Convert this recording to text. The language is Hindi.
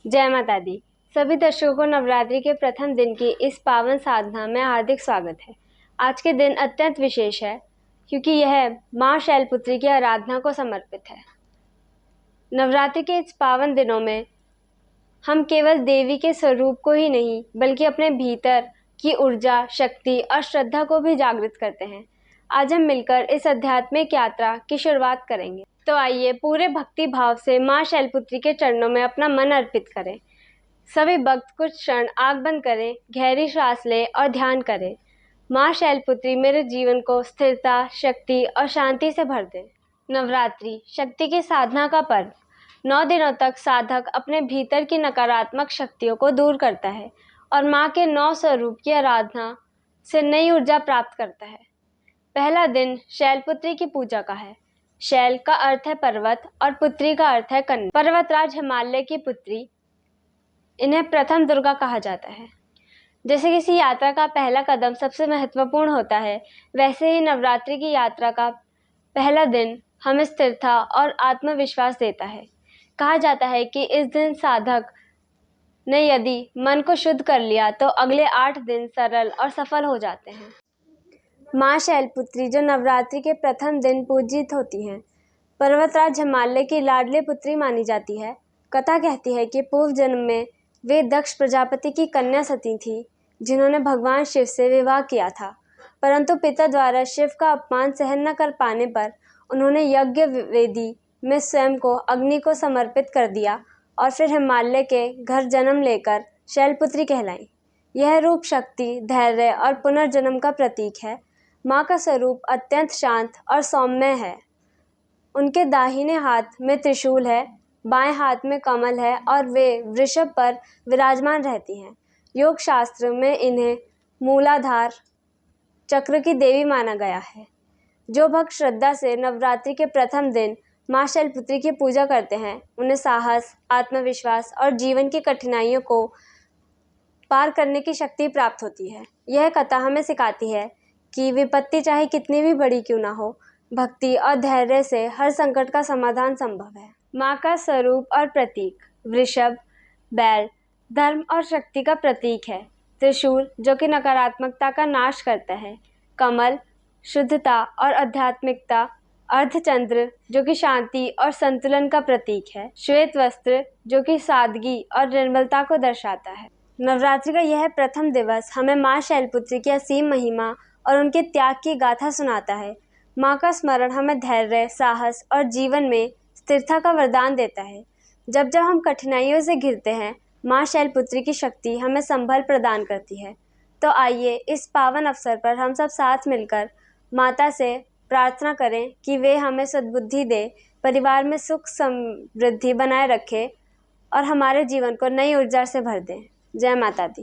जय माता दी। सभी दर्शकों को नवरात्रि के प्रथम दिन की इस पावन साधना में हार्दिक स्वागत है। आज के दिन अत्यंत विशेष है क्योंकि यह मां शैलपुत्री की आराधना को समर्पित है। नवरात्रि के इस पावन दिनों में हम केवल देवी के स्वरूप को ही नहीं बल्कि अपने भीतर की ऊर्जा, शक्ति और श्रद्धा को भी जागृत करते हैं। आज हम मिलकर इस आध्यात्मिक यात्रा की शुरुआत करेंगे। तो आइए पूरे भक्ति भाव से मां शैलपुत्री के चरणों में अपना मन अर्पित करें। सभी भक्त कुछ क्षण आंख बंद करें, गहरी सांस लें और ध्यान करें। मां शैलपुत्री मेरे जीवन को स्थिरता, शक्ति और शांति से भर दे। नवरात्रि शक्ति की साधना का पर्व। 9 दिनों तक साधक अपने भीतर की नकारात्मक शक्तियों को दूर करता है और मां के 9 स्वरूप की आराधना से नई ऊर्जा प्राप्त करता है। पहला दिन शैलपुत्री की पूजा का है। शैल का अर्थ है पर्वत और पुत्री का अर्थ है कन्या। पर्वतराज हिमालय की पुत्री, इन्हें प्रथम दुर्गा कहा जाता है। जैसे किसी यात्रा का पहला कदम सबसे महत्वपूर्ण होता है, वैसे ही नवरात्रि की यात्रा का पहला दिन हमें स्थिरता और आत्मविश्वास देता है। कहा जाता है कि इस दिन साधक ने यदि मन को शुद्ध कर लिया तो अगले 8 दिन सरल और सफल हो जाते हैं। मां शैलपुत्री जो नवरात्रि के प्रथम दिन पूजित होती हैं, पर्वतराज हिमालय की लाडली पुत्री मानी जाती है। कथा कहती है कि पूर्व जन्म में वे दक्ष प्रजापति की कन्या सती थी, जिन्होंने भगवान शिव से विवाह किया था। परंतु पिता द्वारा शिव का अपमान सहन न कर पाने पर उन्होंने यज्ञ वेदी में स्वयं को अग्नि को समर्पित कर दिया और फिर हिमालय के घर जन्म लेकर शैलपुत्री कहलाई। यह रूप शक्ति, धैर्य और पुनर्जन्म का प्रतीक है। माँ का स्वरूप अत्यंत शांत और सौम्य है। उनके दाहिने हाथ में त्रिशूल है, बाएं हाथ में कमल है और वे वृषभ पर विराजमान रहती हैं। योग शास्त्र में इन्हें मूलाधार चक्र की देवी माना गया है। जो भक्त श्रद्धा से नवरात्रि के प्रथम दिन मां शैलपुत्री की पूजा करते हैं, उन्हें साहस, आत्मविश्वास और जीवन की कठिनाइयों को पार करने की शक्ति प्राप्त होती है। यह कथा हमें सिखाती है कि विपत्ति चाहे कितनी भी बड़ी क्यों ना हो, भक्ति और धैर्य से हर संकट का समाधान संभव है। माँ का स्वरूप और प्रतीक। वृषभ बैल धर्म और शक्ति का प्रतीक है। त्रिशूल जो कि नकारात्मकता का नाश करता है। कमल शुद्धता और आध्यात्मिकता। अर्धचंद्र जो कि शांति और संतुलन का प्रतीक है। श्वेत वस्त्र जो कि सादगी और निर्मलता को दर्शाता है। नवरात्रि का यह प्रथम दिवस हमें माँ शैलपुत्री की असीम महिमा और उनके त्याग की गाथा सुनाता है। माँ का स्मरण हमें धैर्य, साहस और जीवन में स्थिरता का वरदान देता है। जब जब हम कठिनाइयों से घिरते हैं, माँ शैलपुत्री की शक्ति हमें संबल प्रदान करती है। तो आइए इस पावन अवसर पर हम सब साथ मिलकर माता से प्रार्थना करें कि वे हमें सद्बुद्धि दे, परिवार में सुख समृद्धि बनाए रखे और हमारे जीवन को नई ऊर्जा से भर दें। जय माता दी।